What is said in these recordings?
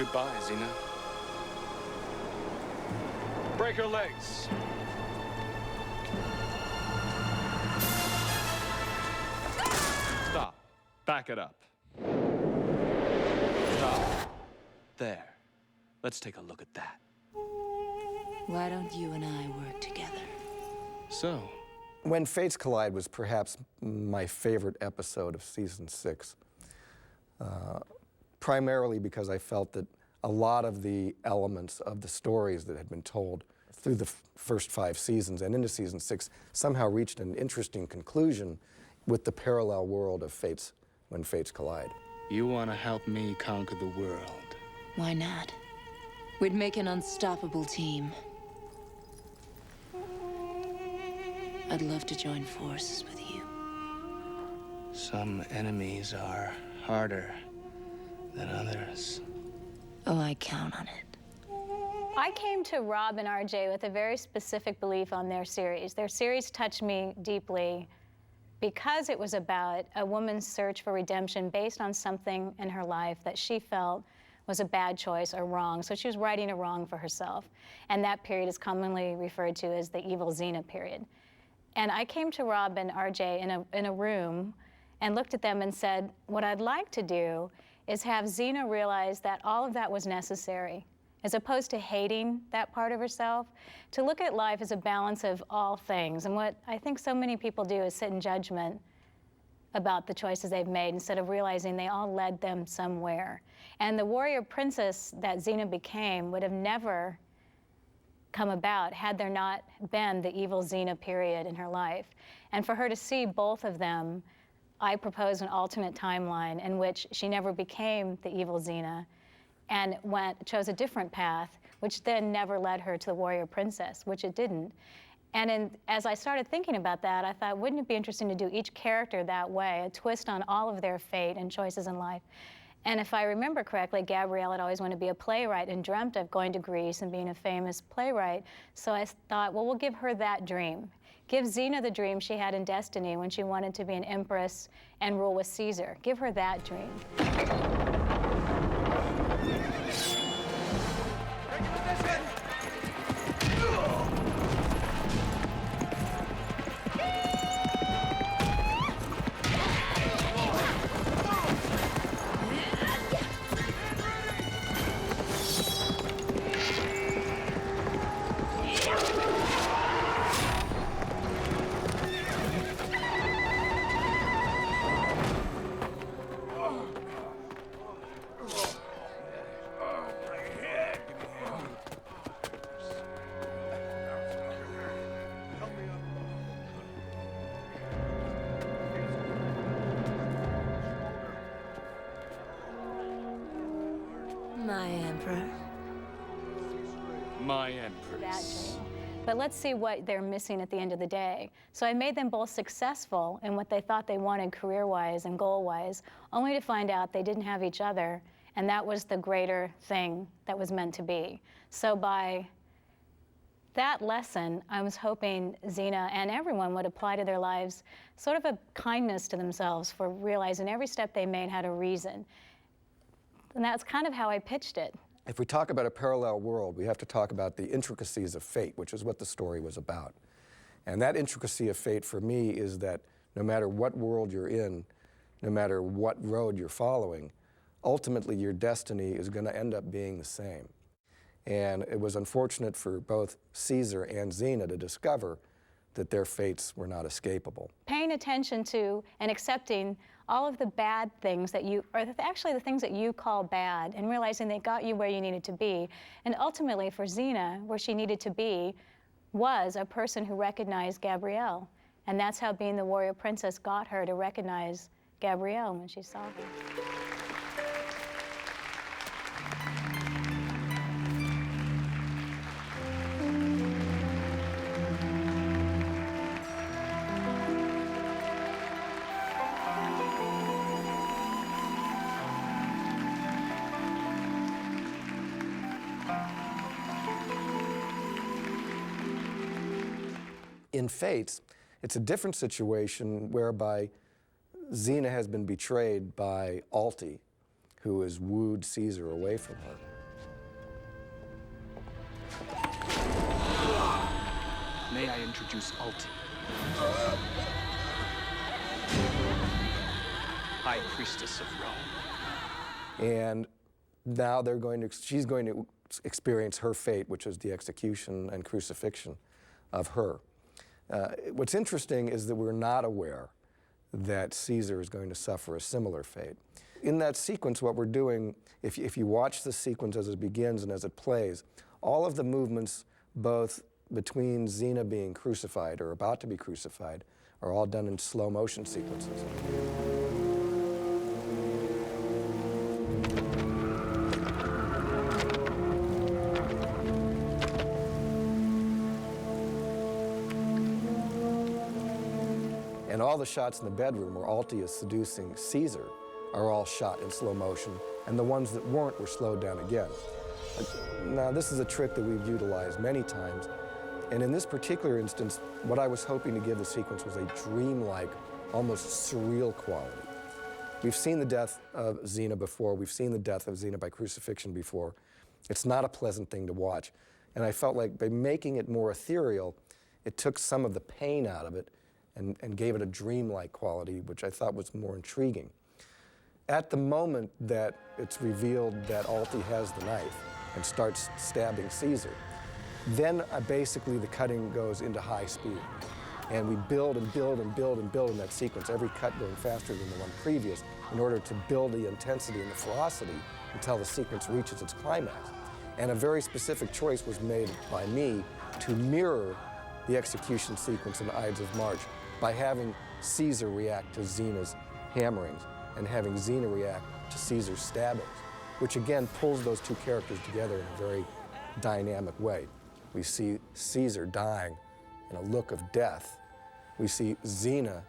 Goodbye, Xena. Break her legs. Stop. Back it up. Stop. There. Let's take a look at that. Why don't you and I work together? So, When Fates Collide was perhaps my favorite episode of season 6, primarily because I felt that a lot of the elements of the stories that had been told through the first 5 seasons and into season 6 somehow reached an interesting conclusion with the parallel world of Fates when Fates Collide. you want to help me conquer the world? Why not? We'd make an unstoppable team. I'd love to join forces with you. Some enemies are harder than others. Oh, I count on it. I came to Rob and RJ with a very specific belief on their series. Their series touched me deeply because it was about a woman's search for redemption based on something in her life that she felt was a bad choice or wrong. So she was righting a wrong for herself. And that period is commonly referred to as the evil Xena period. And I came to Rob and RJ in a room and looked at them and said, what I'd like to do is have Xena realize that all of that was necessary, as opposed to hating that part of herself, to look at life as a balance of all things. And what I think so many people do is sit in judgment about the choices they've made instead of realizing they all led them somewhere. And the warrior princess that Xena became would have never come about had there not been the evil Xena period in her life. And for her to see both of them, I proposed an alternate timeline in which she never became the evil Xena and chose a different path, which then never led her to the warrior princess, which it didn't. And as I started thinking about that, I thought, wouldn't it be interesting to do each character that way, a twist on all of their fate and choices in life? And if I remember correctly, Gabrielle had always wanted to be a playwright and dreamt of going to Greece and being a famous playwright. So I thought, well, we'll give her that dream. Give Xena the dream she had in Destiny when she wanted to be an empress and rule with Caesar. Give her that dream. My emperor. My That empress. dream. But let's see what they're missing at the end of the day. So I made them both successful in what they thought they wanted career-wise and goal-wise, only to find out they didn't have each other, and that was the greater thing that was meant to be. So by that lesson, I was hoping Xena and everyone would apply to their lives sort of a kindness to themselves for realizing every step they made had a reason. And that's kind of how I pitched it. If we talk about a parallel world, we have to talk about the intricacies of fate, which is what the story was about. And that intricacy of fate for me is that no matter what world you're in, no matter what road you're following, ultimately your destiny is going to end up being the same. And it was unfortunate for both Caesar and Xena to discover that their fates were not escapable. Paying attention to and accepting all of the bad things that you, or actually the things that you call bad, and realizing they got you where you needed to be. And ultimately for Xena, where she needed to be was a person who recognized Gabrielle. And that's how being the warrior princess got her to recognize Gabrielle when she saw her. In Fates, it's a different situation whereby Xena has been betrayed by Alti, who has wooed Caesar away from her. May I introduce Alti, High Priestess of Rome. And now she's going to experience her fate, which is the execution and crucifixion of her. What's interesting is that we're not aware that Caesar is going to suffer a similar fate. In that sequence, what we're doing, if you watch the sequence as it begins and as it plays, all of the movements, both between Xena being crucified or about to be crucified, are all done in slow motion sequences. And all the shots in the bedroom where Alti is seducing Caesar are all shot in slow motion, and the ones that weren't were slowed down again. Now, this is a trick that we've utilized many times, and in this particular instance, what I was hoping to give the sequence was a dreamlike, almost surreal quality. We've seen the death of Xena before. We've seen the death of Xena by crucifixion before. It's not a pleasant thing to watch, and I felt like by making it more ethereal, it took some of the pain out of it and gave it a dreamlike quality, which I thought was more intriguing. At the moment that it's revealed that Alti has the knife and starts stabbing Caesar, then basically the cutting goes into high speed. And we build and build and build and build in that sequence, every cut going faster than the one previous, in order to build the intensity and the ferocity until the sequence reaches its climax. And a very specific choice was made by me to mirror the execution sequence in the Ides of March by having Caesar react to Xena's hammerings and having Xena react to Caesar's stabbings, which again pulls those two characters together in a very dynamic way. We see Caesar dying in a look of death. We see Xena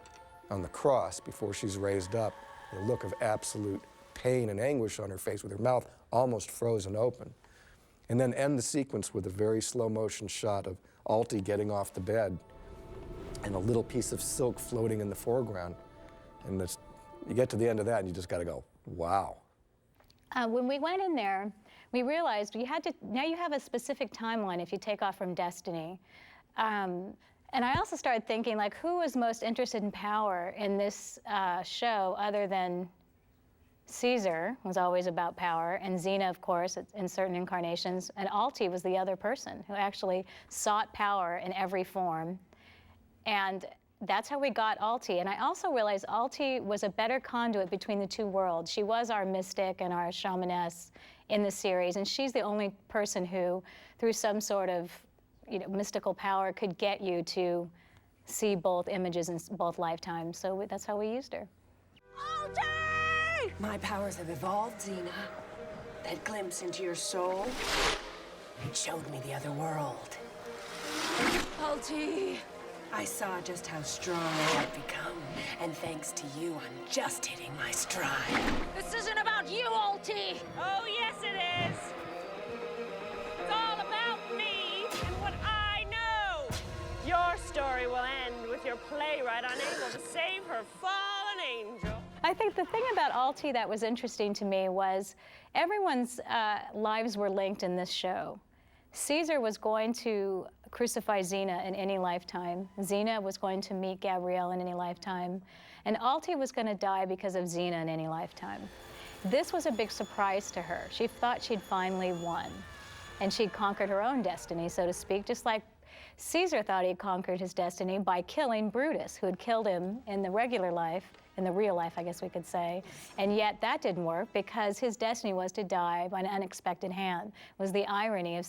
on the cross before she's raised up, in a look of absolute pain and anguish on her face with her mouth almost frozen open. And then end the sequence with a very slow motion shot of Alti getting off the bed and a little piece of silk floating in the foreground. And you get to the end of that and you just gotta go, wow. When we went in there, we realized now you have a specific timeline if you take off from Destiny. And I also started thinking, like, who was most interested in power in this show other than Caesar was always about power, and Xena, of course, in certain incarnations, and Alti was the other person who actually sought power in every form. And that's how we got Alti. And I also realized Alti was a better conduit between the two worlds. She was our mystic and our shamaness in the series, and she's the only person who, through some sort of mystical power, could get you to see both images in both lifetimes. So that's how we used her. Alti! My powers have evolved, Xena. That glimpse into your soul, it showed me the other world. Alti! I saw just how strong I had become, and thanks to you, I'm just hitting my stride. This isn't about you, Alti! Oh, yes, it is. It's all about me and what I know. Your story will end with your playwright unable to save her fallen angel. I think the thing about Alti that was interesting to me was everyone's lives were linked in this show. Caesar was going to crucify Xena in any lifetime. Xena was going to meet Gabrielle in any lifetime. And Alti was going to die because of Xena in any lifetime. This was a big surprise to her. She thought she'd finally won. And she'd conquered her own destiny, so to speak, just like Caesar thought he'd conquered his destiny by killing Brutus, who had killed him in the regular life, in the real life, I guess we could say. And yet that didn't work because his destiny was to die by an unexpected hand, was the irony of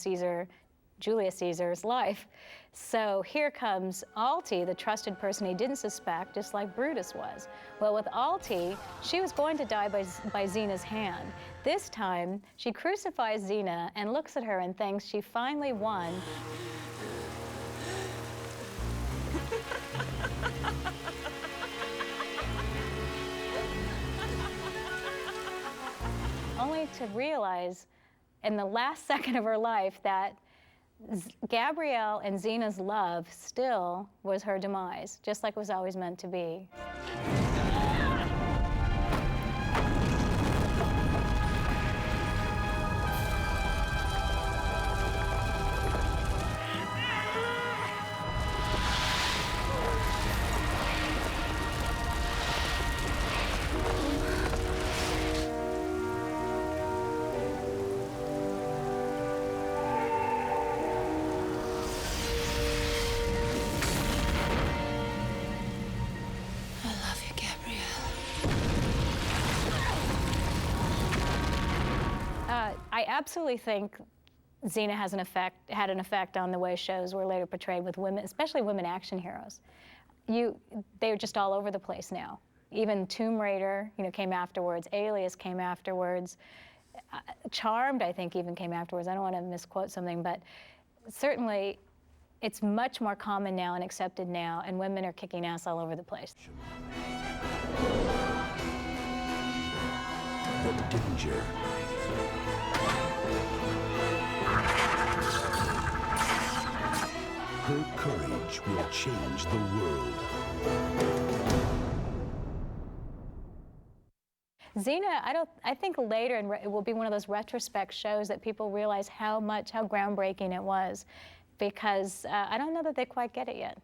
Julius Caesar's life. So here comes Alti, the trusted person he didn't suspect, just like Brutus was. Well, with Alti, she was going to die by Xena's hand. This time, she crucifies Xena and looks at her and thinks she finally won. Only to realize in the last second of her life that Gabrielle and Xena's love still was her demise, just like it was always meant to be. I absolutely think Xena has had an effect on the way shows were later portrayed with women, especially women action heroes. They're just all over the place now. Even Tomb Raider, came afterwards. Alias came afterwards. Charmed, I think, even came afterwards. I don't want to misquote something, but certainly it's much more common now and accepted now, and women are kicking ass all over the place. The danger. Her courage will change the world. Xena, I think later it will be one of those retrospect shows that people realize how groundbreaking it was, because I don't know that they quite get it yet.